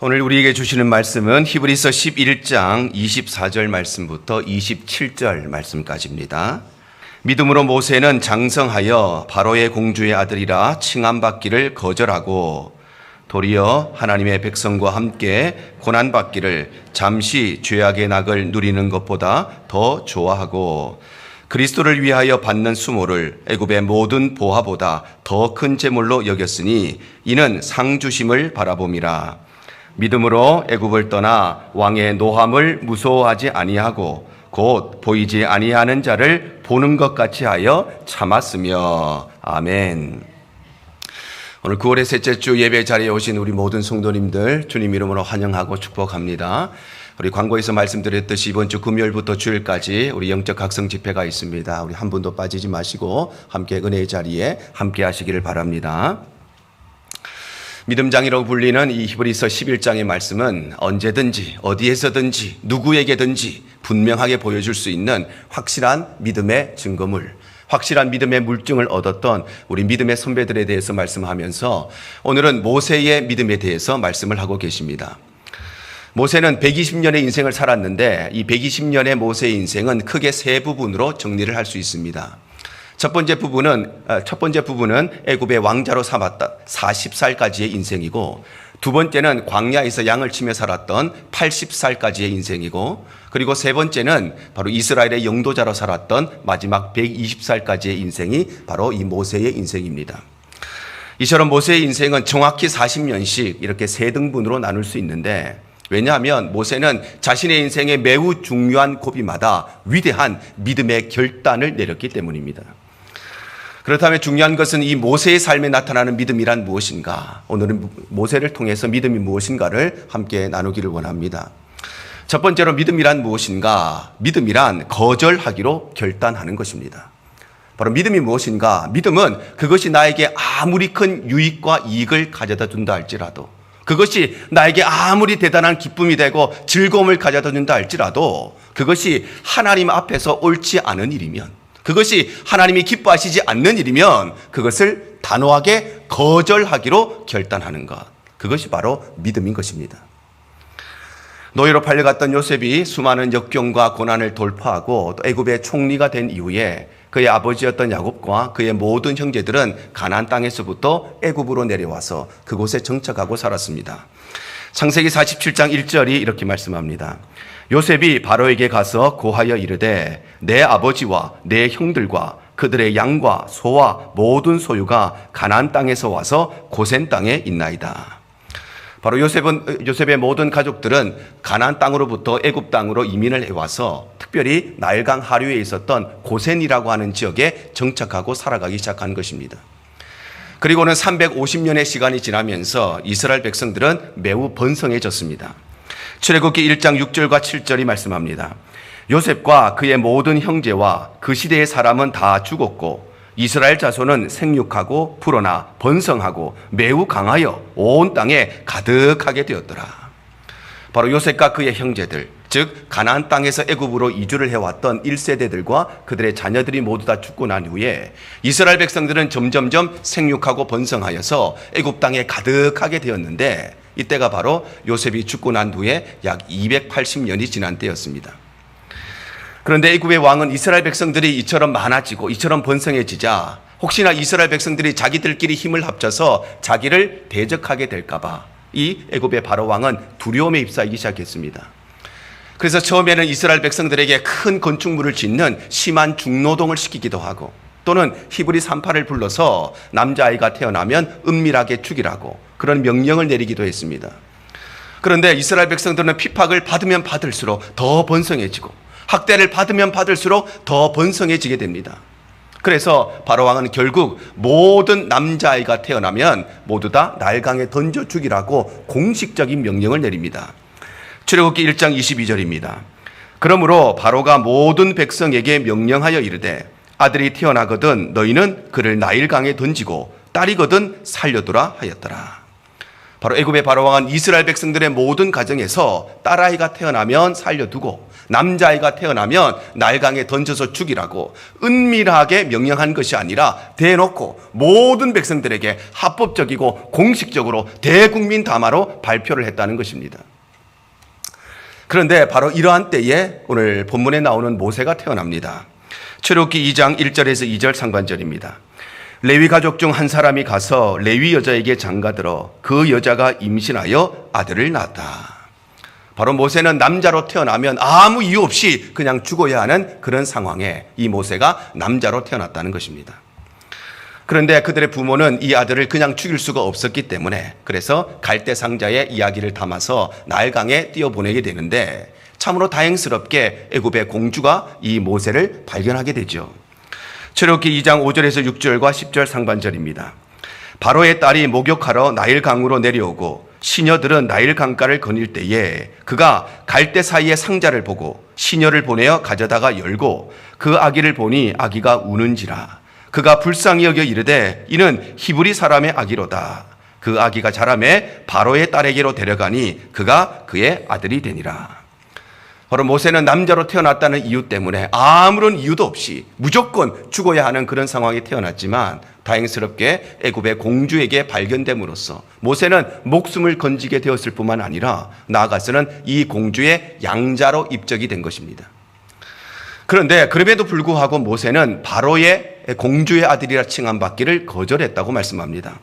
오늘 우리에게 주시는 말씀은 히브리서 11장 24절 말씀부터 27절 말씀까지입니다. 믿음으로 모세는 장성하여 바로의 공주의 아들이라 칭함받기를 거절하고 도리어 하나님의 백성과 함께 고난받기를 잠시 죄악의 낙을 누리는 것보다 더 좋아하고 그리스도를 위하여 받는 수모를 애굽의 모든 보화보다 더 큰 제물로 여겼으니 이는 상 주심을 바라봄이라. 믿음으로 애굽을 떠나 왕의 노함을 무서워하지 아니하고 곧 보이지 아니하는 자를 보는 것 같이 하여 참았으며. 아멘. 오늘 9월의 셋째 주 예배 자리에 오신 우리 모든 성도님들 주님 이름으로 환영하고 축복합니다. 우리 광고에서 말씀드렸듯이 이번 주 금요일부터 주일까지 우리 영적 각성 집회가 있습니다. 우리 한 분도 빠지지 마시고 함께 은혜의 자리에 함께 하시기를 바랍니다. 믿음장이라고 불리는 이 히브리서 11장의 말씀은 언제든지 어디에서든지 누구에게든지 분명하게 보여줄 수 있는 확실한 믿음의 증거물, 확실한 믿음의 물증을 얻었던 우리 믿음의 선배들에 대해서 말씀하면서 오늘은 모세의 믿음에 대해서 말씀을 하고 계십니다. 모세는 120년의 인생을 살았는데 이 120년의 모세의 인생은 크게 세 부분으로 정리를 할 수 있습니다. 첫 번째 부분은 애굽의 왕자로 삼았다 40살까지의 인생이고, 두 번째는 광야에서 양을 치며 살았던 80살까지의 인생이고, 그리고 세 번째는 바로 이스라엘의 영도자로 살았던 마지막 120살까지의 인생이 바로 이 모세의 인생입니다. 이처럼 모세의 인생은 정확히 40년씩 이렇게 세 등분으로 나눌 수 있는데, 왜냐하면 모세는 자신의 인생의 매우 중요한 고비마다 위대한 믿음의 결단을 내렸기 때문입니다. 그렇다면 중요한 것은 이 모세의 삶에 나타나는 믿음이란 무엇인가? 오늘은 모세를 통해서 믿음이 무엇인가를 함께 나누기를 원합니다. 첫 번째로 믿음이란 무엇인가? 믿음이란 거절하기로 결단하는 것입니다. 바로 믿음이 무엇인가? 믿음은 그것이 나에게 아무리 큰 유익과 이익을 가져다 준다 할지라도, 그것이 나에게 아무리 대단한 기쁨이 되고 즐거움을 가져다 준다 할지라도 그것이 하나님 앞에서 옳지 않은 일이면, 그것이 하나님이 기뻐하시지 않는 일이면 그것을 단호하게 거절하기로 결단하는 것, 그것이 바로 믿음인 것입니다. 노예로 팔려갔던 요셉이 수많은 역경과 고난을 돌파하고 또 애굽의 총리가 된 이후에 그의 아버지였던 야곱과 그의 모든 형제들은 가나안 땅에서부터 애굽으로 내려와서 그곳에 정착하고 살았습니다. 창세기 47장 1절이 이렇게 말씀합니다. 요셉이 바로에게 가서 고하여 이르되 내 아버지와 내 형들과 그들의 양과 소와 모든 소유가 가나안 땅에서 와서 고센 땅에 있나이다. 바로 요셉의 모든 가족들은 가나안 땅으로부터 애굽 땅으로 이민을 해와서 특별히 나일강 하류에 있었던 고센이라고 하는 지역에 정착하고 살아가기 시작한 것입니다. 그리고는 350년의 시간이 지나면서 이스라엘 백성들은 매우 번성해졌습니다. 출애굽기 1장 6절과 7절이 말씀합니다. 요셉과 그의 모든 형제와 그 시대의 사람은 다 죽었고 이스라엘 자손은 생육하고 불어나 번성하고 매우 강하여 온 땅에 가득하게 되었더라. 바로 요셉과 그의 형제들, 즉 가나안 땅에서 애굽으로 이주를 해왔던 1세대들과 그들의 자녀들이 모두 다 죽고 난 후에 이스라엘 백성들은 점점점 생육하고 번성하여서 애굽 땅에 가득하게 되었는데, 이때가 바로 요셉이 죽고 난 후에 약 280년이 지난 때였습니다. 그런데 애굽의 왕은 이스라엘 백성들이 이처럼 많아지고 이처럼 번성해지자 혹시나 이스라엘 백성들이 자기들끼리 힘을 합쳐서 자기를 대적하게 될까봐 이 애굽의 바로 왕은 두려움에 휩싸이기 시작했습니다. 그래서 처음에는 이스라엘 백성들에게 큰 건축물을 짓는 심한 중노동을 시키기도 하고, 또는 히브리 산파를 불러서 남자아이가 태어나면 은밀하게 죽이라고 그런 명령을 내리기도 했습니다. 그런데 이스라엘 백성들은 핍박을 받으면 받을수록 더 번성해지고 학대를 받으면 받을수록 더 번성해지게 됩니다. 그래서 바로 왕은 결국 모든 남자아이가 태어나면 모두 다 나일강에 던져 죽이라고 공식적인 명령을 내립니다. 출애굽기 1장 22절입니다. 그러므로 바로가 모든 백성에게 명령하여 이르되 아들이 태어나거든 너희는 그를 나일강에 던지고 딸이거든 살려두라 하였더라. 바로 애굽의 바로 왕은 이스라엘 백성들의 모든 가정에서 딸아이가 태어나면 살려두고 남자아이가 태어나면 나일강에 던져서 죽이라고 은밀하게 명령한 것이 아니라 대놓고 모든 백성들에게 합법적이고 공식적으로 대국민 담화로 발표를 했다는 것입니다. 그런데 바로 이러한 때에 오늘 본문에 나오는 모세가 태어납니다. 출애굽기 2장 1절에서 2절 상반절입니다. 레위 가족 중 한 사람이 가서 레위 여자에게 장가들어 그 여자가 임신하여 아들을 낳았다. 바로 모세는 남자로 태어나면 아무 이유 없이 그냥 죽어야 하는 그런 상황에 이 모세가 남자로 태어났다는 것입니다. 그런데 그들의 부모는 이 아들을 그냥 죽일 수가 없었기 때문에 그래서 갈대 상자에 이야기를 담아서 나일강에 띄어보내게 되는데 참으로 다행스럽게 애굽의 공주가 이 모세를 발견하게 되죠. 출애굽기 2장 5절에서 6절과 10절 상반절입니다. 바로의 딸이 목욕하러 나일강으로 내려오고 시녀들은 나일 강가를 거닐 때에 그가 갈대 사이의 상자를 보고 시녀를 보내어 가져다가 열고 그 아기를 보니 아기가 우는지라 그가 불쌍히 여겨 이르되 이는 히브리 사람의 아기로다. 그 아기가 자라매 바로의 딸에게로 데려가니 그가 그의 아들이 되니라. 바로 모세는 남자로 태어났다는 이유 때문에 아무런 이유도 없이 무조건 죽어야 하는 그런 상황에 태어났지만 다행스럽게 애굽의 공주에게 발견됨으로써 모세는 목숨을 건지게 되었을 뿐만 아니라 나아가서는 이 공주의 양자로 입적이 된 것입니다. 그런데 그럼에도 불구하고 모세는 바로의 공주의 아들이라 칭함받기를 거절했다고 말씀합니다.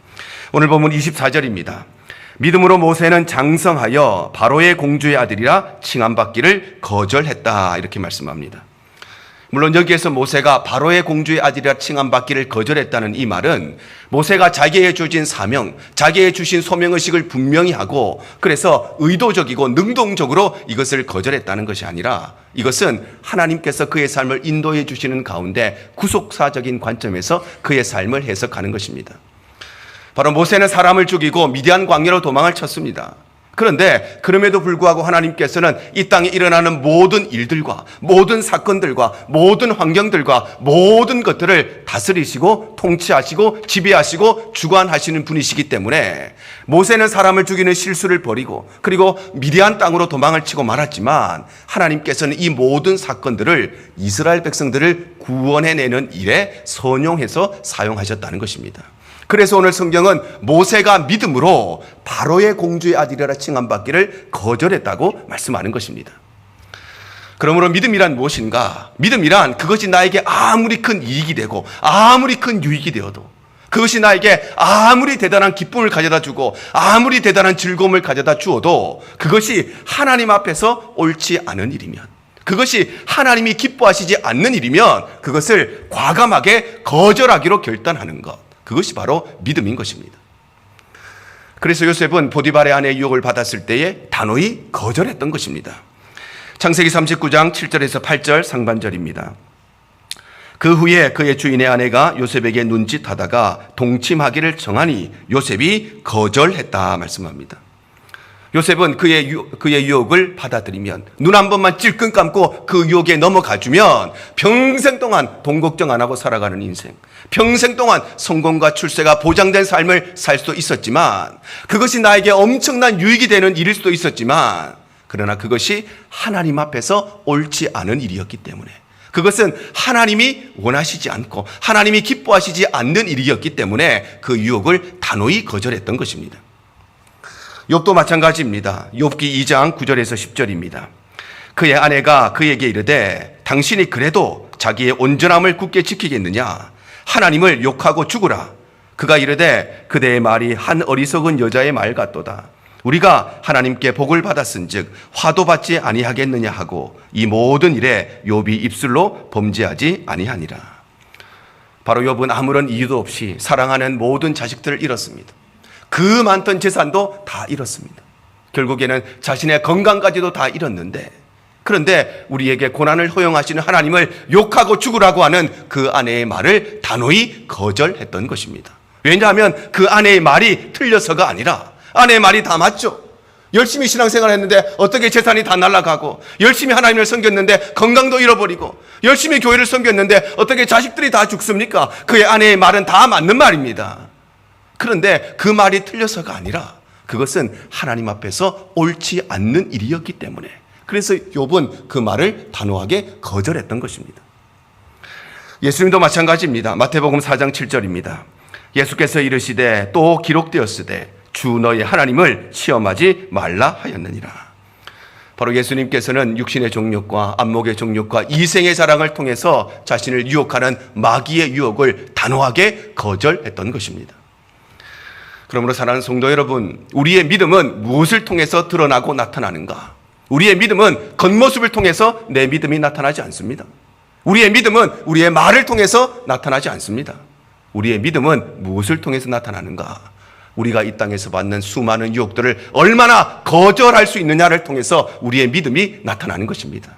오늘 본문 24절입니다. 믿음으로 모세는 장성하여 바로의 공주의 아들이라 칭함받기를 거절했다 이렇게 말씀합니다. 물론 여기에서 모세가 바로의 공주의 아들이라 칭함받기를 거절했다는 이 말은 모세가 자기에게 주신 사명, 자기에게 주신 소명의식을 분명히 하고 그래서 의도적이고 능동적으로 이것을 거절했다는 것이 아니라 이것은 하나님께서 그의 삶을 인도해 주시는 가운데 구속사적인 관점에서 그의 삶을 해석하는 것입니다. 바로 모세는 사람을 죽이고 미디안 광야로 도망을 쳤습니다. 그런데 그럼에도 불구하고 하나님께서는 이 땅에 일어나는 모든 일들과 모든 사건들과 모든 환경들과 모든 것들을 다스리시고 통치하시고 지배하시고 주관하시는 분이시기 때문에 모세는 사람을 죽이는 실수를 벌이고 그리고 미디안 땅으로 도망을 치고 말았지만 하나님께서는 이 모든 사건들을 이스라엘 백성들을 구원해내는 일에 선용해서 사용하셨다는 것입니다. 그래서 오늘 성경은 모세가 믿음으로 바로의 공주의 아들이라 칭함받기를 거절했다고 말씀하는 것입니다. 그러므로 믿음이란 무엇인가? 믿음이란 그것이 나에게 아무리 큰 이익이 되고 아무리 큰 유익이 되어도 그것이 나에게 아무리 대단한 기쁨을 가져다 주고 아무리 대단한 즐거움을 가져다 주어도 그것이 하나님 앞에서 옳지 않은 일이면 그것이 하나님이 기뻐하시지 않는 일이면 그것을 과감하게 거절하기로 결단하는 것. 그것이 바로 믿음인 것입니다. 그래서 요셉은 보디발의 아내의 유혹을 받았을 때에 단호히 거절했던 것입니다. 창세기 39장 7절에서 8절 상반절입니다. 그 후에 그의 주인의 아내가 요셉에게 눈짓하다가 동침하기를 정하니 요셉이 거절했다 말씀합니다. 요셉은 그의 유혹을 받아들이면 눈 한 번만 찔끔 감고 그 유혹에 넘어가주면 평생 동안 돈 걱정 안 하고 살아가는 인생, 평생 동안 성공과 출세가 보장된 삶을 살 수도 있었지만 그것이 나에게 엄청난 유익이 되는 일일 수도 있었지만 그러나 그것이 하나님 앞에서 옳지 않은 일이었기 때문에 그것은 하나님이 원하시지 않고 하나님이 기뻐하시지 않는 일이었기 때문에 그 유혹을 단호히 거절했던 것입니다. 욥도 마찬가지입니다. 욥기 2장 9절에서 10절입니다. 그의 아내가 그에게 이르되 당신이 그래도 자기의 온전함을 굳게 지키겠느냐? 하나님을 욕하고 죽으라. 그가 이르되 그대의 말이 한 어리석은 여자의 말 같도다. 우리가 하나님께 복을 받았은즉 화도 받지 아니하겠느냐 하고 이 모든 일에 욥이 입술로 범죄하지 아니하니라. 바로 욥은 아무런 이유도 없이 사랑하는 모든 자식들을 잃었습니다. 그 많던 재산도 다 잃었습니다. 결국에는 자신의 건강까지도 다 잃었는데 그런데 우리에게 고난을 허용하시는 하나님을 욕하고 죽으라고 하는 그 아내의 말을 단호히 거절했던 것입니다. 왜냐하면 그 아내의 말이 틀려서가 아니라 아내의 말이 다 맞죠. 열심히 신앙생활 했는데 어떻게 재산이 다 날아가고 열심히 하나님을 섬겼는데 건강도 잃어버리고 열심히 교회를 섬겼는데 어떻게 자식들이 다 죽습니까? 그의 아내의 말은 다 맞는 말입니다. 그런데 그 말이 틀려서가 아니라 그것은 하나님 앞에서 옳지 않는 일이었기 때문에 그래서 욥은 그 말을 단호하게 거절했던 것입니다. 예수님도 마찬가지입니다. 마태복음 4장 7절입니다. 예수께서 이르시되 또 기록되었으되 주 너희 하나님을 시험하지 말라 하였느니라. 바로 예수님께서는 육신의 정욕과 안목의 정욕과 이생의 자랑을 통해서 자신을 유혹하는 마귀의 유혹을 단호하게 거절했던 것입니다. 그러므로 사랑하는 성도 여러분, 우리의 믿음은 무엇을 통해서 드러나고 나타나는가? 우리의 믿음은 겉모습을 통해서 내 믿음이 나타나지 않습니다. 우리의 믿음은 우리의 말을 통해서 나타나지 않습니다. 우리의 믿음은 무엇을 통해서 나타나는가? 우리가 이 땅에서 받는 수많은 유혹들을 얼마나 거절할 수 있느냐를 통해서 우리의 믿음이 나타나는 것입니다.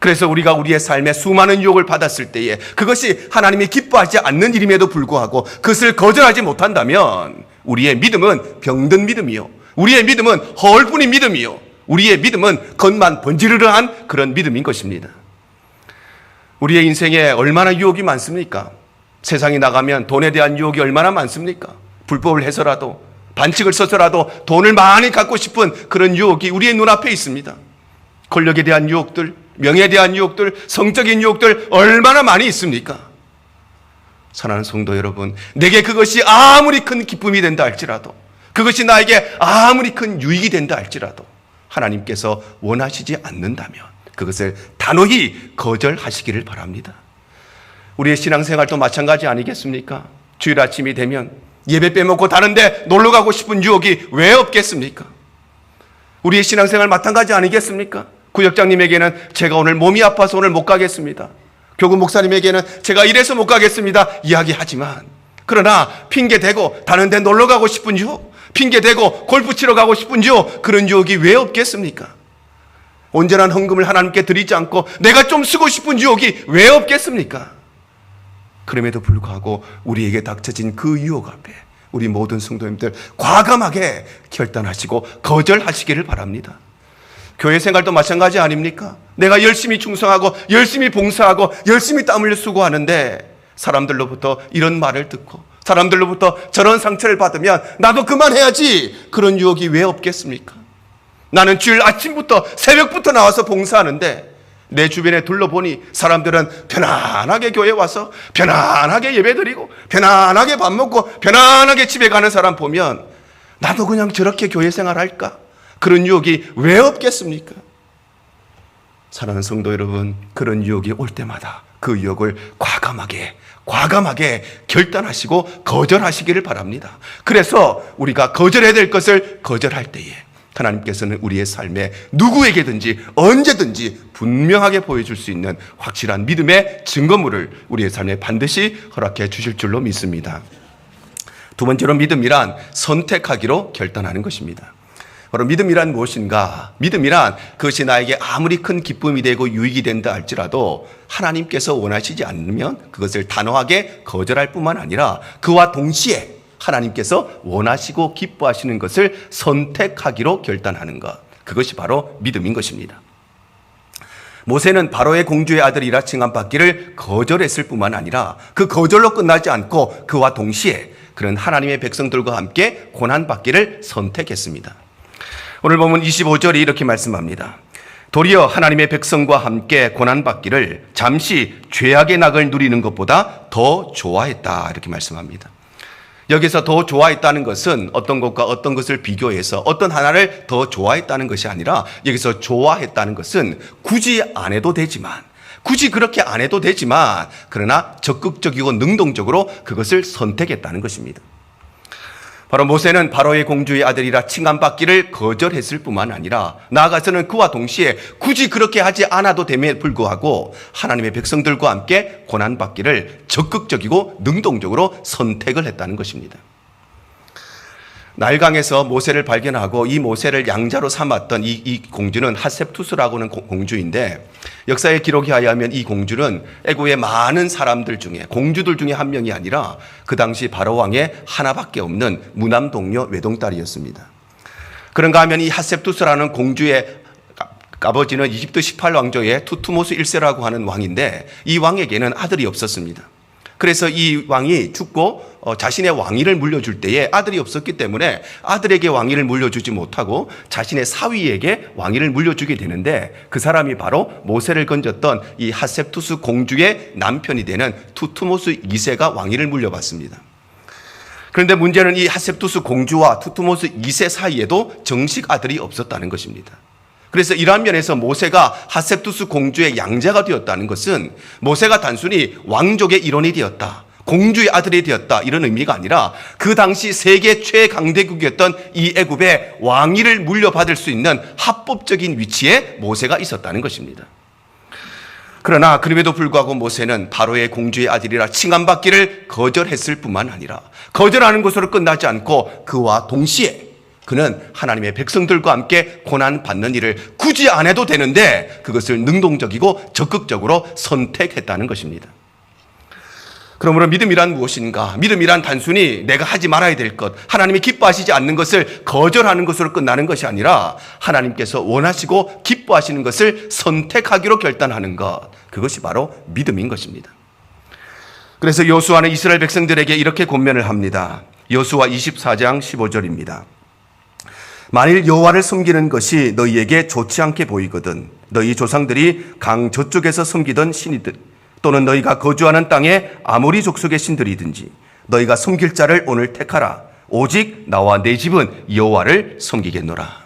그래서 우리가 우리의 삶에 수많은 유혹을 받았을 때에 그것이 하나님이 기뻐하지 않는 일임에도 불구하고 그것을 거절하지 못한다면 우리의 믿음은 병든 믿음이요, 우리의 믿음은 허울뿐인 믿음이요, 우리의 믿음은 겉만 번지르르한 그런 믿음인 것입니다. 우리의 인생에 얼마나 유혹이 많습니까? 세상에 나가면 돈에 대한 유혹이 얼마나 많습니까? 불법을 해서라도, 반칙을 써서라도 돈을 많이 갖고 싶은 그런 유혹이 우리의 눈앞에 있습니다. 권력에 대한 유혹들, 명예에 대한 유혹들, 성적인 유혹들 얼마나 많이 있습니까? 사랑하는 성도 여러분, 내게 그것이 아무리 큰 기쁨이 된다 할지라도, 그것이 나에게 아무리 큰 유익이 된다 할지라도 하나님께서 원하시지 않는다면 그것을 단호히 거절하시기를 바랍니다. 우리의 신앙생활도 마찬가지 아니겠습니까? 주일 아침이 되면 예배 빼먹고 다른 데 놀러 가고 싶은 유혹이 왜 없겠습니까? 우리의 신앙생활 마찬가지 아니겠습니까? 구역장님에게는 제가 오늘 몸이 아파서 오늘 못 가겠습니다. 교구 목사님에게는 제가 이래서 못 가겠습니다. 이야기하지만, 그러나 핑계대고 다른 데 놀러 가고 싶은 유혹, 핑계대고 골프 치러 가고 싶은 유혹, 그런 유혹이 왜 없겠습니까? 온전한 헌금을 하나님께 드리지 않고 내가 좀 쓰고 싶은 유혹이 왜 없겠습니까? 그럼에도 불구하고 우리에게 닥쳐진 그 유혹 앞에 우리 모든 성도님들 과감하게 결단하시고 거절하시기를 바랍니다. 교회 생활도 마찬가지 아닙니까? 내가 열심히 충성하고 열심히 봉사하고 열심히 땀 흘려 수고하는데 사람들로부터 이런 말을 듣고 사람들로부터 저런 상처를 받으면 나도 그만해야지, 그런 유혹이 왜 없겠습니까? 나는 주일 아침부터 새벽부터 나와서 봉사하는데 내 주변에 둘러보니 사람들은 편안하게 교회 와서 편안하게 예배드리고 편안하게 밥 먹고 편안하게 집에 가는 사람 보면 나도 그냥 저렇게 교회 생활할까? 그런 유혹이 왜 없겠습니까? 사랑하는 성도 여러분, 그런 유혹이 올 때마다 그 유혹을 과감하게 결단하시고 거절하시기를 바랍니다. 그래서 우리가 거절해야 될 것을 거절할 때에 하나님께서는 우리의 삶에 누구에게든지 언제든지 분명하게 보여줄 수 있는 확실한 믿음의 증거물을 우리의 삶에 반드시 허락해 주실 줄로 믿습니다. 두 번째로 믿음이란 선택하기로 결단하는 것입니다. 바로 믿음이란 무엇인가? 믿음이란 그것이 나에게 아무리 큰 기쁨이 되고 유익이 된다 할지라도 하나님께서 원하시지 않으면 그것을 단호하게 거절할 뿐만 아니라 그와 동시에 하나님께서 원하시고 기뻐하시는 것을 선택하기로 결단하는 것, 그것이 바로 믿음인 것입니다. 모세는 바로의 공주의 아들이라 칭함받기를 거절했을 뿐만 아니라 그 거절로 끝나지 않고 그와 동시에 그런 하나님의 백성들과 함께 고난받기를 선택했습니다. 오늘 보면 25절이 이렇게 말씀합니다. 도리어 하나님의 백성과 함께 고난받기를 잠시 죄악의 낙을 누리는 것보다 더 좋아했다, 이렇게 말씀합니다. 여기서 더 좋아했다는 것은 어떤 것과 어떤 것을 비교해서 어떤 하나를 더 좋아했다는 것이 아니라 여기서 좋아했다는 것은 굳이 안 해도 되지만, 굳이 그렇게 안 해도 되지만 그러나 적극적이고 능동적으로 그것을 선택했다는 것입니다. 바로 모세는 바로의 공주의 아들이라 칭함받기를 거절했을 뿐만 아니라 나아가서는 그와 동시에 굳이 그렇게 하지 않아도 됨에 불구하고 하나님의 백성들과 함께 고난받기를 적극적이고 능동적으로 선택을 했다는 것입니다. 나일강에서 모세를 발견하고 이 모세를 양자로 삼았던 이 공주는 핫셉투스라고 하는 공주인데, 역사의 기록에 의하면 이 공주는 애국의 많은 사람들 중에, 공주들 중에 한 명이 아니라 그 당시 바로 왕의 하나밖에 없는 무남 동료 외동딸이었습니다. 그런가 하면 이 핫셉투스라는 공주의 아버지는 이집트 18왕조의 투투모스 1세라고 하는 왕인데 이 왕에게는 아들이 없었습니다. 그래서 이 왕이 죽고 자신의 왕위를 물려줄 때에 아들이 없었기 때문에 아들에게 왕위를 물려주지 못하고 자신의 사위에게 왕위를 물려주게 되는데, 그 사람이 바로 모세를 건졌던 이 핫셉투스 공주의 남편이 되는 투트모스 2세가 왕위를 물려받습니다. 그런데 문제는 이 핫셉투스 공주와 투트모스 2세 사이에도 정식 아들이 없었다는 것입니다. 그래서 이러한 면에서 모세가 핫셉투스 공주의 양자가 되었다는 것은 모세가 단순히 왕족의 일원이 되었다, 공주의 아들이 되었다, 이런 의미가 아니라 그 당시 세계 최강대국이었던 이 애굽의 왕위를 물려받을 수 있는 합법적인 위치에 모세가 있었다는 것입니다. 그러나 그럼에도 불구하고 모세는 바로의 공주의 아들이라 칭함받기를 거절했을 뿐만 아니라 거절하는 것으로 끝나지 않고 그와 동시에 그는 하나님의 백성들과 함께 고난받는 일을 굳이 안 해도 되는데 그것을 능동적이고 적극적으로 선택했다는 것입니다. 그러므로 믿음이란 무엇인가? 믿음이란 단순히 내가 하지 말아야 될 것, 하나님이 기뻐하시지 않는 것을 거절하는 것으로 끝나는 것이 아니라 하나님께서 원하시고 기뻐하시는 것을 선택하기로 결단하는 것, 그것이 바로 믿음인 것입니다. 그래서 여호수아는 이스라엘 백성들에게 이렇게 권면을 합니다. 여호수아 24장 15절입니다. 만일 여호와를 섬기는 것이 너희에게 좋지 않게 보이거든 너희 조상들이 강 저쪽에서 섬기던 신이들 또는 너희가 거주하는 땅에 아무리 족속의 신들이든지 너희가 섬길 자를 오늘 택하라. 오직 나와 내 집은 여호와를 섬기겠노라.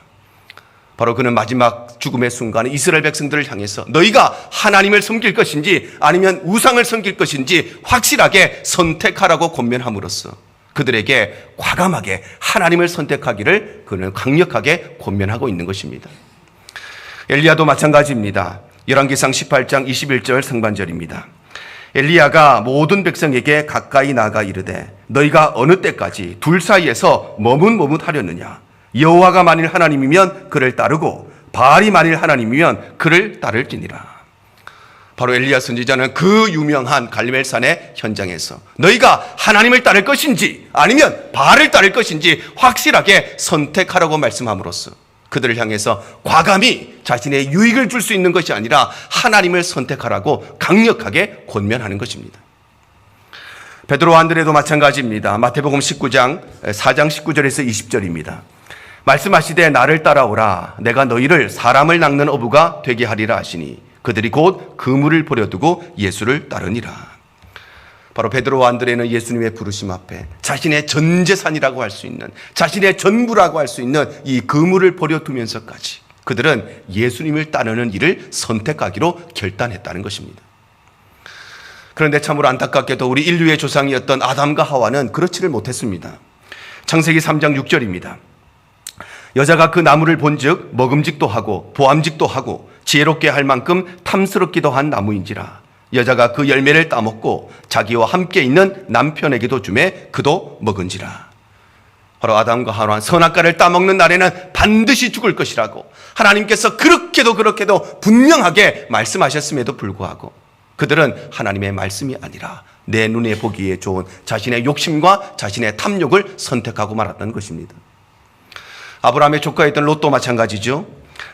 바로 그는 마지막 죽음의 순간에 이스라엘 백성들을 향해서 너희가 하나님을 섬길 것인지 아니면 우상을 섬길 것인지 확실하게 선택하라고 권면함으로써 그들에게 과감하게 하나님을 선택하기를 그는 강력하게 권면하고 있는 것입니다. 엘리야도 마찬가지입니다. 열왕기상 18장 21절 상반절입니다. 엘리야가 모든 백성에게 가까이 나가 이르되 너희가 어느 때까지 둘 사이에서 머뭇머뭇하려느냐. 여호와가 만일 하나님이면 그를 따르고 바알이 만일 하나님이면 그를 따를지니라. 바로 엘리야 선지자는 그 유명한 갈멜산의 현장에서 너희가 하나님을 따를 것인지 아니면 바알을 따를 것인지 확실하게 선택하라고 말씀함으로써 그들을 향해서 과감히 자신의 유익을 줄 수 있는 것이 아니라 하나님을 선택하라고 강력하게 권면하는 것입니다. 베드로와 안드레도 마찬가지입니다. 마태복음 19장 4장 19절에서 20절입니다. 말씀하시되 나를 따라오라. 내가 너희를 사람을 낚는 어부가 되게 하리라 하시니 그들이 곧 그물을 버려두고 예수를 따르니라. 바로 베드로와 안드레는 예수님의 부르심 앞에 자신의 전 재산이라고 할 수 있는, 자신의 전부라고 할 수 있는 이 그물을 버려두면서까지 그들은 예수님을 따르는 일을 선택하기로 결단했다는 것입니다. 그런데 참으로 안타깝게도 우리 인류의 조상이었던 아담과 하와는 그렇지를 못했습니다. 창세기 3장 6절입니다. 여자가 그 나무를 본즉 먹음직도 하고 보암직도 하고 지혜롭게 할 만큼 탐스럽기도 한 나무인지라. 여자가 그 열매를 따먹고 자기와 함께 있는 남편에게도 주매 그도 먹은지라. 바로 아담과 하와는 선악과를 따먹는 날에는 반드시 죽을 것이라고 하나님께서 그렇게도 분명하게 말씀하셨음에도 불구하고 그들은 하나님의 말씀이 아니라 내 눈에 보기에 좋은 자신의 욕심과 자신의 탐욕을 선택하고 말았던 것입니다. 아브라함의 조카였던 롯도 마찬가지죠.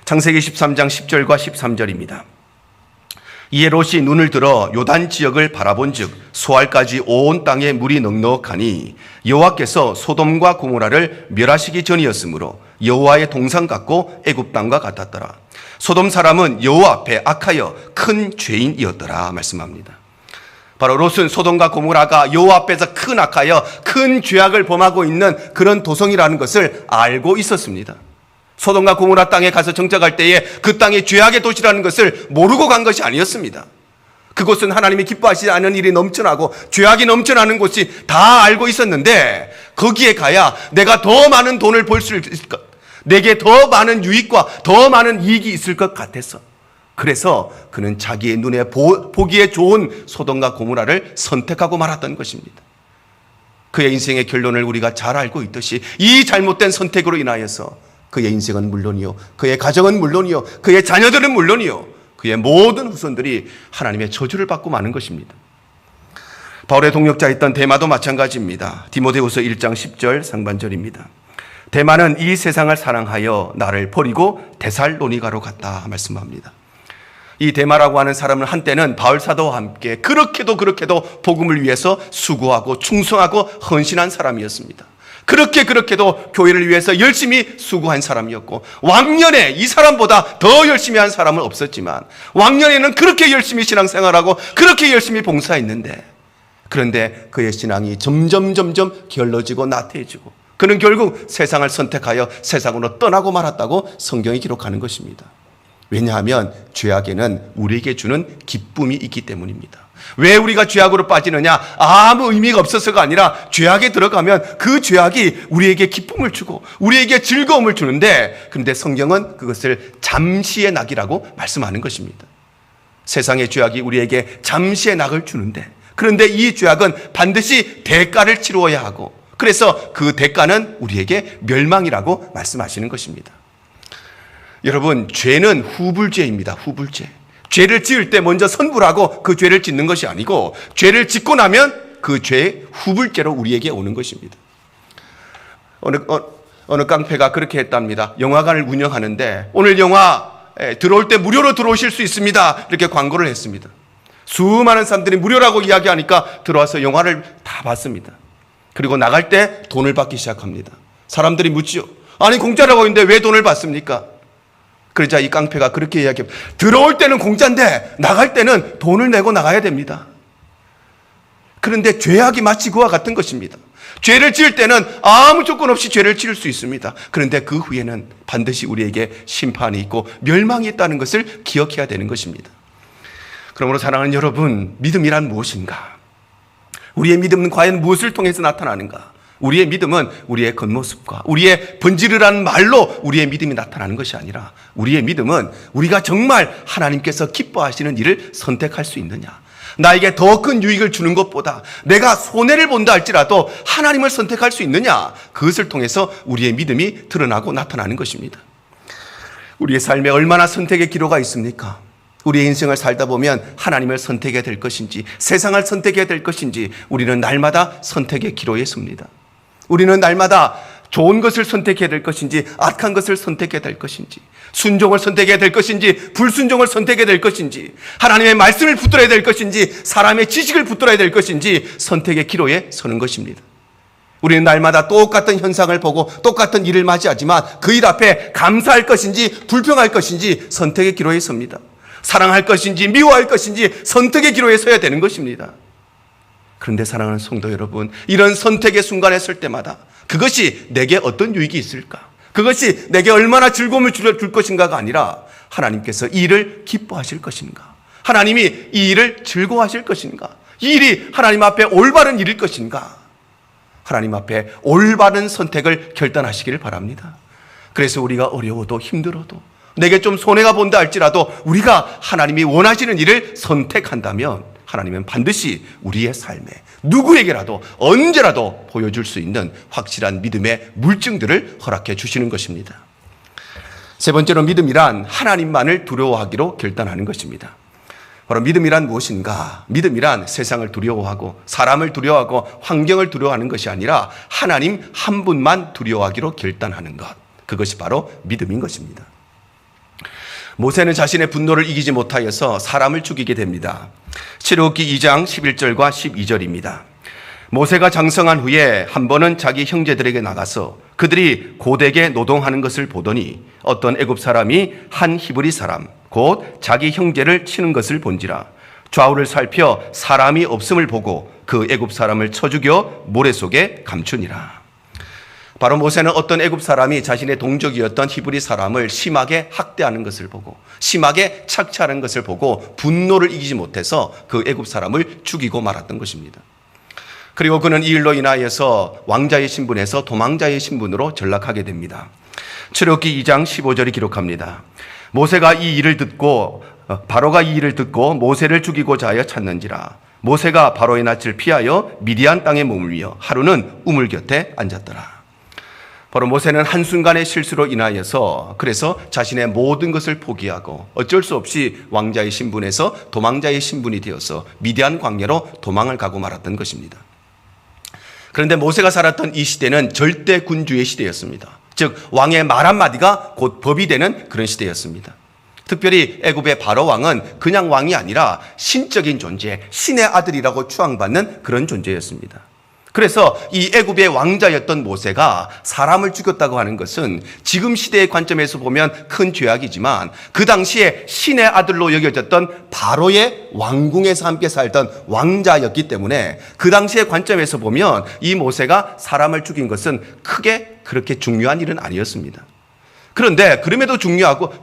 창세기 13장 10절과 13절입니다. 이에 롯이 눈을 들어 요단 지역을 바라본즉 소알까지 온 땅에 물이 넉넉하니 여호와께서 소돔과 고모라를 멸하시기 전이었으므로 여호와의 동상 같고 애굽 땅과 같았더라. 소돔 사람은 여호와 앞에 악하여 큰 죄인이었더라 말씀합니다. 바로 롯은 소돔과 고모라가 여호와 앞에서 큰 악하여 큰 죄악을 범하고 있는 그런 도성이라는 것을 알고 있었습니다. 소돔과 고모라 땅에 가서 정착할 때에 그 땅이 죄악의 도시라는 것을 모르고 간 것이 아니었습니다. 그곳은 하나님이 기뻐하시지 않은 일이 넘쳐나고 죄악이 넘쳐나는 곳이 다 알고 있었는데 거기에 가야 내가 더 많은 돈을 벌 수 있을 것, 내게 더 많은 유익과 더 많은 이익이 있을 것 같아서 그래서 그는 자기의 눈에 보기에 좋은 소돔과 고모라를 선택하고 말았던 것입니다. 그의 인생의 결론을 우리가 잘 알고 있듯이 이 잘못된 선택으로 인하여서 그의 인생은 물론이요, 그의 가정은 물론이요, 그의 자녀들은 물론이요, 그의 모든 후손들이 하나님의 저주를 받고 마는 것입니다. 바울의 동역자였던 데마도 마찬가지입니다. 디모데후서 1장 10절 상반절입니다. 데마는 이 세상을 사랑하여 나를 버리고 데살로니가로 갔다 말씀합니다. 이 데마라고 하는 사람은 한때는 바울 사도와 함께 그렇게도 복음을 위해서 수고하고 충성하고 헌신한 사람이었습니다. 그렇게도 교회를 위해서 열심히 수고한 사람이었고, 왕년에 이 사람보다 더 열심히 한 사람은 없었지만 왕년에는 그렇게 열심히 신앙생활하고 그렇게 열심히 봉사했는데, 그런데 그의 신앙이 점점 게을러지고 나태해지고 그는 결국 세상을 선택하여 세상으로 떠나고 말았다고 성경이 기록하는 것입니다. 왜냐하면 죄악에는 우리에게 주는 기쁨이 있기 때문입니다. 왜 우리가 죄악으로 빠지느냐? 아무 의미가 없어서가 아니라 죄악에 들어가면 그 죄악이 우리에게 기쁨을 주고 우리에게 즐거움을 주는데, 그런데 성경은 그것을 잠시의 낙이라고 말씀하는 것입니다. 세상의 죄악이 우리에게 잠시의 낙을 주는데, 그런데 이 죄악은 반드시 대가를 치루어야 하고, 그래서 그 대가는 우리에게 멸망이라고 말씀하시는 것입니다. 여러분, 죄는 후불죄입니다. 후불죄. 죄를 지을 때 먼저 선불 하고 그 죄를 짓는 것이 아니고, 죄를 짓고 나면 그 죄의 후불죄로 우리에게 오는 것입니다. 어느 깡패가 그렇게 했답니다. 영화관을 운영하는데 오늘 영화 들어올 때 무료로 들어오실 수 있습니다, 이렇게 광고를 했습니다. 수많은 사람들이 무료라고 이야기하니까 들어와서 영화를 다 봤습니다. 그리고 나갈 때 돈을 받기 시작합니다. 사람들이 묻지요. 아니, 공짜라고 했는데 왜 돈을 받습니까? 그러자 이 깡패가 그렇게 이야기합니다. 들어올 때는 공짜인데 나갈 때는 돈을 내고 나가야 됩니다. 그런데 죄악이 마치 그와 같은 것입니다. 죄를 지을 때는 아무 조건 없이 죄를 지을 수 있습니다. 그런데 그 후에는 반드시 우리에게 심판이 있고 멸망이 있다는 것을 기억해야 되는 것입니다. 그러므로 사랑하는 여러분, 믿음이란 무엇인가? 우리의 믿음은 과연 무엇을 통해서 나타나는가? 우리의 믿음은 우리의 겉모습과 우리의 번지르르한 말로 우리의 믿음이 나타나는 것이 아니라, 우리의 믿음은 우리가 정말 하나님께서 기뻐하시는 일을 선택할 수 있느냐, 나에게 더 큰 유익을 주는 것보다 내가 손해를 본다 할지라도 하나님을 선택할 수 있느냐, 그것을 통해서 우리의 믿음이 드러나고 나타나는 것입니다. 우리의 삶에 얼마나 선택의 기로가 있습니까? 우리의 인생을 살다 보면 하나님을 선택해야 될 것인지 세상을 선택해야 될 것인지 우리는 날마다 선택의 기로에 섭니다. 우리는 날마다 좋은 것을 선택해야 될 것인지 악한 것을 선택해야 될 것인지, 순종을 선택해야 될 것인지 불순종을 선택해야 될 것인지, 하나님의 말씀을 붙들어야 될 것인지 사람의 지식을 붙들어야 될 것인지 선택의 기로에 서는 것입니다. 우리는 날마다 똑같은 현상을 보고 똑같은 일을 맞이하지만 그 일 앞에 감사할 것인지 불평할 것인지 선택의 기로에 섭니다. 사랑할 것인지 미워할 것인지 선택의 기로에 서야 되는 것입니다. 그런데 사랑하는 성도 여러분, 이런 선택의 순간에 설 때마다 그것이 내게 어떤 유익이 있을까? 그것이 내게 얼마나 즐거움을 줄 것인가가 아니라, 하나님께서 이 일을 기뻐하실 것인가? 하나님이 이 일을 즐거워하실 것인가? 이 일이 하나님 앞에 올바른 일일 것인가? 하나님 앞에 올바른 선택을 결단하시기를 바랍니다. 그래서 우리가 어려워도 힘들어도 내게 좀 손해가 본다 할지라도 우리가 하나님이 원하시는 일을 선택한다면 하나님은 반드시 우리의 삶에 누구에게라도 언제라도 보여줄 수 있는 확실한 믿음의 물증들을 허락해 주시는 것입니다. 세 번째로, 믿음이란 하나님만을 두려워하기로 결단하는 것입니다. 바로 믿음이란 무엇인가? 믿음이란 세상을 두려워하고 사람을 두려워하고 환경을 두려워하는 것이 아니라 하나님 한 분만 두려워하기로 결단하는 것, 그것이 바로 믿음인 것입니다. 모세는 자신의 분노를 이기지 못하여서 사람을 죽이게 됩니다. 출애굽기 2장 11절과 12절입니다. 모세가 장성한 후에 한 번은 자기 형제들에게 나가서 그들이 고되게 노동하는 것을 보더니 어떤 애굽 사람이 한 히브리 사람 곧 자기 형제를 치는 것을 본지라. 좌우를 살펴 사람이 없음을 보고 그 애굽 사람을 쳐 죽여 모래 속에 감추니라. 바로 모세는 어떤 애굽 사람이 자신의 동족이었던 히브리 사람을 심하게 학대하는 것을 보고 심하게 착취하는 것을 보고 분노를 이기지 못해서 그 애굽 사람을 죽이고 말았던 것입니다. 그리고 그는 이 일로 인하여서 왕자의 신분에서 도망자의 신분으로 전락하게 됩니다. 출애굽기 2장 15절이 기록합니다. 모세가 이 일을 듣고 바로가 이 일을 듣고 모세를 죽이고자 하여 찾는지라. 모세가 바로의 낯을 피하여 미디안 땅에 머물며 하루는 우물 곁에 앉았더라. 바로 모세는 한순간의 실수로 인하여서 그래서 자신의 모든 것을 포기하고 어쩔 수 없이 왕자의 신분에서 도망자의 신분이 되어서 미디안 광야로 도망을 가고 말았던 것입니다. 그런데 모세가 살았던 이 시대는 절대 군주의 시대였습니다. 즉 왕의 말 한마디가 곧 법이 되는 그런 시대였습니다. 특별히 애굽의 바로 왕은 그냥 왕이 아니라 신적인 존재, 신의 아들이라고 추앙받는 그런 존재였습니다. 그래서 이 애굽의 왕자였던 모세가 사람을 죽였다고 하는 것은 지금 시대의 관점에서 보면 큰 죄악이지만 그 당시에 신의 아들로 여겨졌던 바로의 왕궁에서 함께 살던 왕자였기 때문에 그 당시의 관점에서 보면 이 모세가 사람을 죽인 것은 크게 그렇게 중요한 일은 아니었습니다. 그런데 그럼에도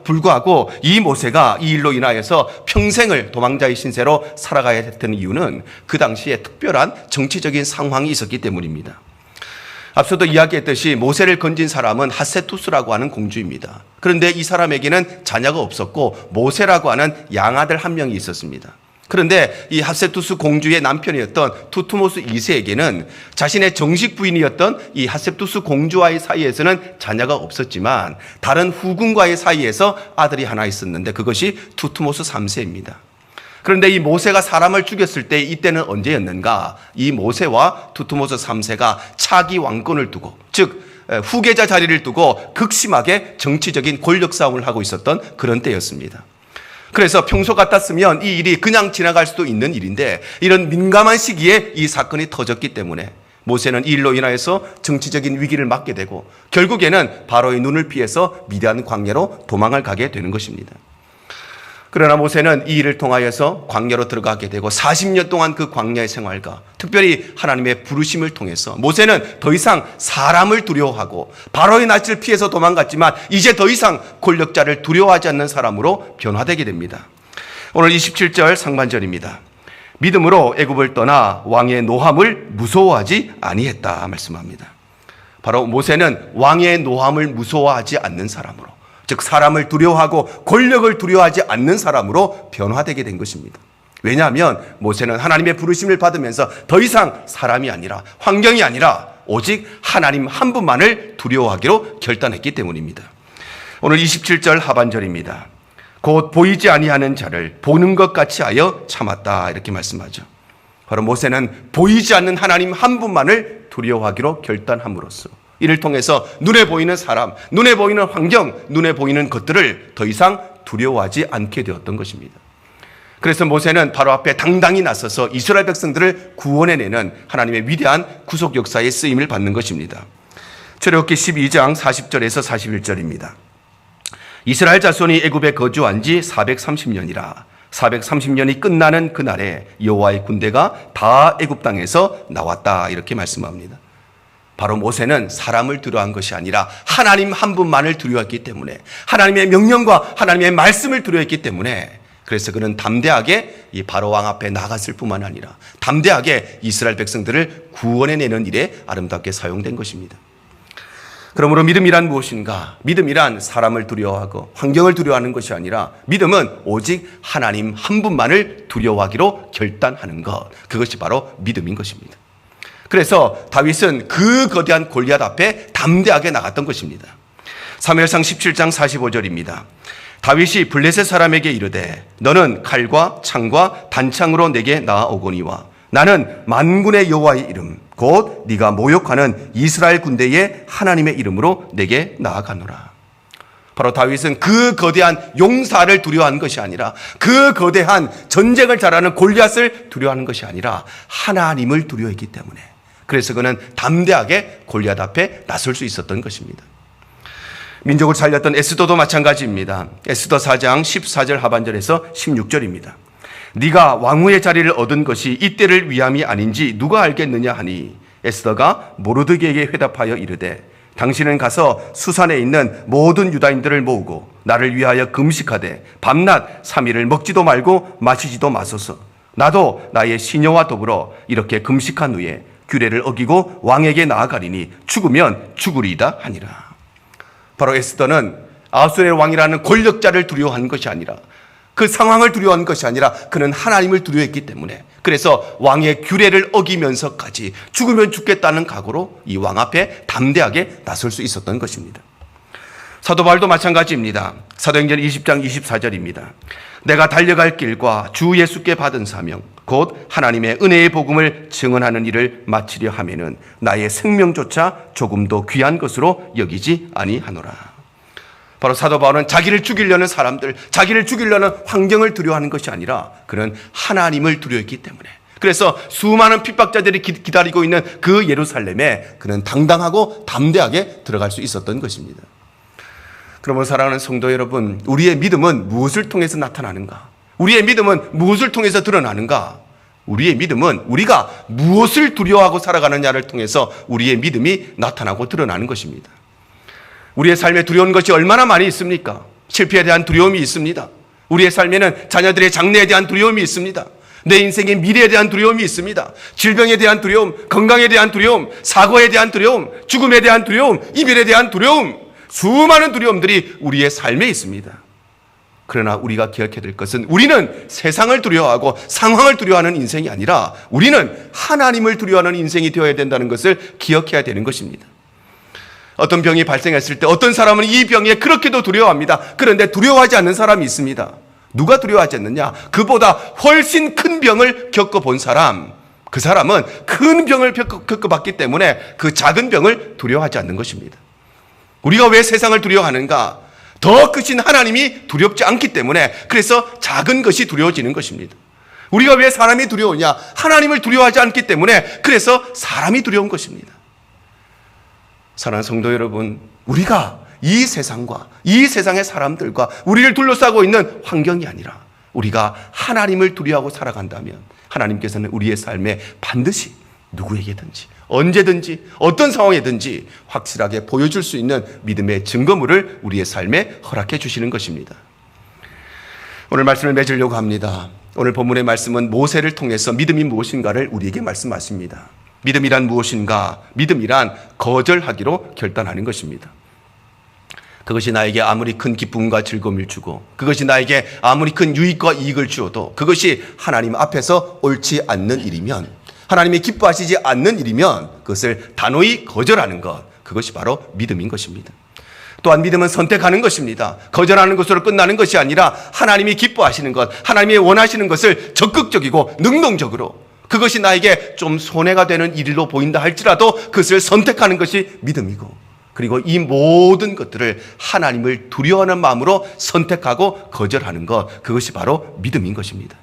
불구하고 이 모세가 이 일로 인하여서 평생을 도망자의 신세로 살아가야 했던 이유는 그 당시에 특별한 정치적인 상황이 있었기 때문입니다. 앞서도 이야기했듯이 모세를 건진 사람은 핫세투스라고 하는 공주입니다. 그런데 이 사람에게는 자녀가 없었고 모세라고 하는 양아들 한 명이 있었습니다. 그런데 이 핫세투스 공주의 남편이었던 투트모스 2세에게는 자신의 정식 부인이었던 이 핫세투스 공주와의 사이에서는 자녀가 없었지만 다른 후궁과의 사이에서 아들이 하나 있었는데 그것이 투트모스 3세입니다. 그런데 이 모세가 사람을 죽였을 때 이때는 언제였는가? 이 모세와 투트모스 3세가 차기 왕권을 두고, 즉 후계자 자리를 두고 극심하게 정치적인 권력 싸움을 하고 있었던 그런 때였습니다. 그래서 평소 같았으면 이 일이 그냥 지나갈 수도 있는 일인데 이런 민감한 시기에 이 사건이 터졌기 때문에 모세는 이 일로 인하여서 정치적인 위기를 맞게 되고 결국에는 바로의 눈을 피해서 미디안 광야로 도망을 가게 되는 것입니다. 그러나 모세는 이 일을 통하여서 광야로 들어가게 되고 40년 동안 그 광야의 생활과 특별히 하나님의 부르심을 통해서 모세는 더 이상 사람을 두려워하고 바로의 낯을 피해서 도망갔지만 이제 더 이상 권력자를 두려워하지 않는 사람으로 변화되게 됩니다. 오늘 27절 상반절입니다. 믿음으로 애굽을 떠나 왕의 노함을 무서워하지 아니했다 말씀합니다. 바로 모세는 왕의 노함을 무서워하지 않는 사람으로, 즉 사람을 두려워하고 권력을 두려워하지 않는 사람으로 변화되게 된 것입니다. 왜냐하면 모세는 하나님의 부르심을 받으면서 더 이상 사람이 아니라 환경이 아니라 오직 하나님 한 분만을 두려워하기로 결단했기 때문입니다. 오늘 27절 하반절입니다. 곧 보이지 아니하는 자를 보는 것 같이 하여 참았다 이렇게 말씀하죠. 바로 모세는 보이지 않는 하나님 한 분만을 두려워하기로 결단함으로써 이를 통해서 눈에 보이는 사람, 눈에 보이는 환경, 눈에 보이는 것들을 더 이상 두려워하지 않게 되었던 것입니다. 그래서 모세는 바로 앞에 당당히 나서서 이스라엘 백성들을 구원해내는 하나님의 위대한 구속 역사의 쓰임을 받는 것입니다. 출애굽기 12장 40절에서 41절입니다. 이스라엘 자손이 애굽에 거주한 지 430년이라 430년이 끝나는 그날에 여호와의 군대가 다 애굽 땅에서 나왔다 이렇게 말씀합니다. 바로 모세는 사람을 두려워한 것이 아니라 하나님 한 분만을 두려워했기 때문에 하나님의 명령과 하나님의 말씀을 두려워했기 때문에 그래서 그는 담대하게 이 바로 왕 앞에 나갔을 뿐만 아니라 담대하게 이스라엘 백성들을 구원해내는 일에 아름답게 사용된 것입니다. 그러므로 믿음이란 무엇인가? 믿음이란 사람을 두려워하고 환경을 두려워하는 것이 아니라 믿음은 오직 하나님 한 분만을 두려워하기로 결단하는 것, 그것이 바로 믿음인 것입니다. 그래서 다윗은 그 거대한 골리앗 앞에 담대하게 나갔던 것입니다. 사무엘상 17장 45절입니다. 다윗이 블레셋 사람에게 이르되 너는 칼과 창과 단창으로 내게 나아오거니와 나는 만군의 여호와의 이름 곧 네가 모욕하는 이스라엘 군대의 하나님의 이름으로 내게 나아가노라. 바로 다윗은 그 거대한 용사를 두려워하는 것이 아니라 그 거대한 전쟁을 잘하는 골리앗을 두려워하는 것이 아니라 하나님을 두려워했기 때문에 그래서 그는 담대하게 골리앗 앞에 나설 수 있었던 것입니다. 민족을 살렸던 에스더도 마찬가지입니다. 에스더 4장 14절 하반절에서 16절입니다. 네가 왕후의 자리를 얻은 것이 이때를 위함이 아닌지 누가 알겠느냐 하니 에스더가 모르드게에게 회답하여 이르되 당신은 가서 수산에 있는 모든 유다인들을 모으고 나를 위하여 금식하되 밤낮 3일을 먹지도 말고 마시지도 마소서. 나도 나의 시녀와 더불어 이렇게 금식한 후에 규례를 어기고 왕에게 나아가리니 죽으면 죽으리이다 하니라. 바로 에스더는 아수르의 왕이라는 권력자를 두려워하는 것이 아니라 그 상황을 두려워하는 것이 아니라 그는 하나님을 두려워했기 때문에 그래서 왕의 규례를 어기면서까지 죽으면 죽겠다는 각오로 이 왕 앞에 담대하게 나설 수 있었던 것입니다. 사도 바울도 마찬가지입니다. 사도행전 20장 24절입니다. 내가 달려갈 길과 주 예수께 받은 사명 곧 하나님의 은혜의 복음을 증언하는 일을 마치려 하면은 나의 생명조차 조금도 귀한 것으로 여기지 아니하노라. 바로 사도 바울은 자기를 죽이려는 사람들, 자기를 죽이려는 환경을 두려워하는 것이 아니라 그는 하나님을 두려워했기 때문에, 그래서 수많은 핍박자들이 기다리고 있는 그 예루살렘에 그는 당당하고 담대하게 들어갈 수 있었던 것입니다. 그러므로 사랑하는 성도 여러분, 우리의 믿음은 무엇을 통해서 나타나는가? 우리의 믿음은 무엇을 통해서 드러나는가? 우리의 믿음은 우리가 무엇을 두려워하고 살아가느냐를 통해서 우리의 믿음이 나타나고 드러나는 것입니다. 우리의 삶에 두려운 것이 얼마나 많이 있습니까? 실패에 대한 두려움이 있습니다. 우리의 삶에는 자녀들의 장래에 대한 두려움이 있습니다. 내 인생의 미래에 대한 두려움이 있습니다. 질병에 대한 두려움, 건강에 대한 두려움, 사고에 대한 두려움, 죽음에 대한 두려움, 이별에 대한 두려움, 수많은 두려움들이 우리의 삶에 있습니다. 그러나 우리가 기억해야 될 것은 우리는 세상을 두려워하고 상황을 두려워하는 인생이 아니라 우리는 하나님을 두려워하는 인생이 되어야 된다는 것을 기억해야 되는 것입니다. 어떤 병이 발생했을 때 어떤 사람은 이 병에 그렇게도 두려워합니다. 그런데 두려워하지 않는 사람이 있습니다. 누가 두려워하지 않느냐? 그보다 훨씬 큰 병을 겪어본 사람, 그 사람은 큰 병을 겪어봤기 때문에 그 작은 병을 두려워하지 않는 것입니다. 우리가 왜 세상을 두려워하는가? 더 크신 하나님이 두렵지 않기 때문에, 그래서 작은 것이 두려워지는 것입니다. 우리가 왜 사람이 두려우냐? 하나님을 두려워하지 않기 때문에, 그래서 사람이 두려운 것입니다. 사랑하는 성도 여러분, 우리가 이 세상과 이 세상의 사람들과 우리를 둘러싸고 있는 환경이 아니라 우리가 하나님을 두려워하고 살아간다면 하나님께서는 우리의 삶에 반드시 누구에게든지 언제든지 어떤 상황에든지 확실하게 보여줄 수 있는 믿음의 증거물을 우리의 삶에 허락해 주시는 것입니다. 오늘 말씀을 맺으려고 합니다. 오늘 본문의 말씀은 모세를 통해서 믿음이 무엇인가를 우리에게 말씀하십니다. 믿음이란 무엇인가? 믿음이란 거절하기로 결단하는 것입니다. 그것이 나에게 아무리 큰 기쁨과 즐거움을 주고 그것이 나에게 아무리 큰 유익과 이익을 주어도 그것이 하나님 앞에서 옳지 않는 일이면, 하나님이 기뻐하시지 않는 일이면 그것을 단호히 거절하는 것, 그것이 바로 믿음인 것입니다. 또한 믿음은 선택하는 것입니다. 거절하는 것으로 끝나는 것이 아니라 하나님이 기뻐하시는 것, 하나님이 원하시는 것을 적극적이고 능동적으로, 그것이 나에게 좀 손해가 되는 일로 보인다 할지라도 그것을 선택하는 것이 믿음이고, 그리고 이 모든 것들을 하나님을 두려워하는 마음으로 선택하고 거절하는 것, 그것이 바로 믿음인 것입니다.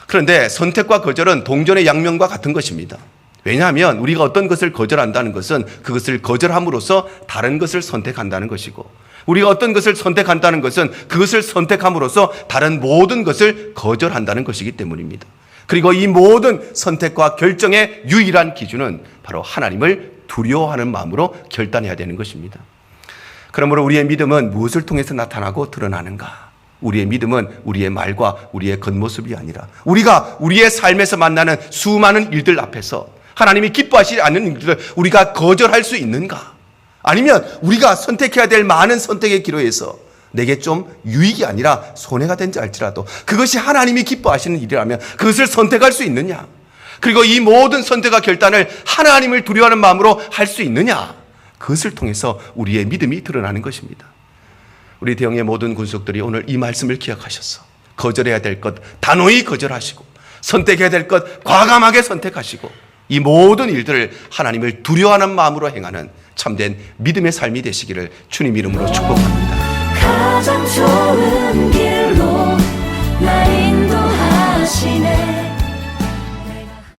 그런데 선택과 거절은 동전의 양면과 같은 것입니다. 왜냐하면 우리가 어떤 것을 거절한다는 것은 그것을 거절함으로써 다른 것을 선택한다는 것이고, 우리가 어떤 것을 선택한다는 것은 그것을 선택함으로써 다른 모든 것을 거절한다는 것이기 때문입니다. 그리고 이 모든 선택과 결정의 유일한 기준은 바로 하나님을 두려워하는 마음으로 결단해야 되는 것입니다. 그러므로 우리의 믿음은 무엇을 통해서 나타나고 드러나는가? 우리의 믿음은 우리의 말과 우리의 겉모습이 아니라 우리가 우리의 삶에서 만나는 수많은 일들 앞에서 하나님이 기뻐하시지 않는 일들을 우리가 거절할 수 있는가? 아니면 우리가 선택해야 될 많은 선택의 기로에서 내게 좀 유익이 아니라 손해가 된지 알지라도 그것이 하나님이 기뻐하시는 일이라면 그것을 선택할 수 있느냐? 그리고 이 모든 선택과 결단을 하나님을 두려워하는 마음으로 할 수 있느냐? 그것을 통해서 우리의 믿음이 드러나는 것입니다. 우리 대형의 모든 군속들이 오늘 이 말씀을 기억하셔서 거절해야 될 것 단호히 거절하시고 선택해야 될 것 과감하게 선택하시고 이 모든 일들을 하나님을 두려워하는 마음으로 행하는 참된 믿음의 삶이 되시기를 주님 이름으로 축복합니다. 가장 좋은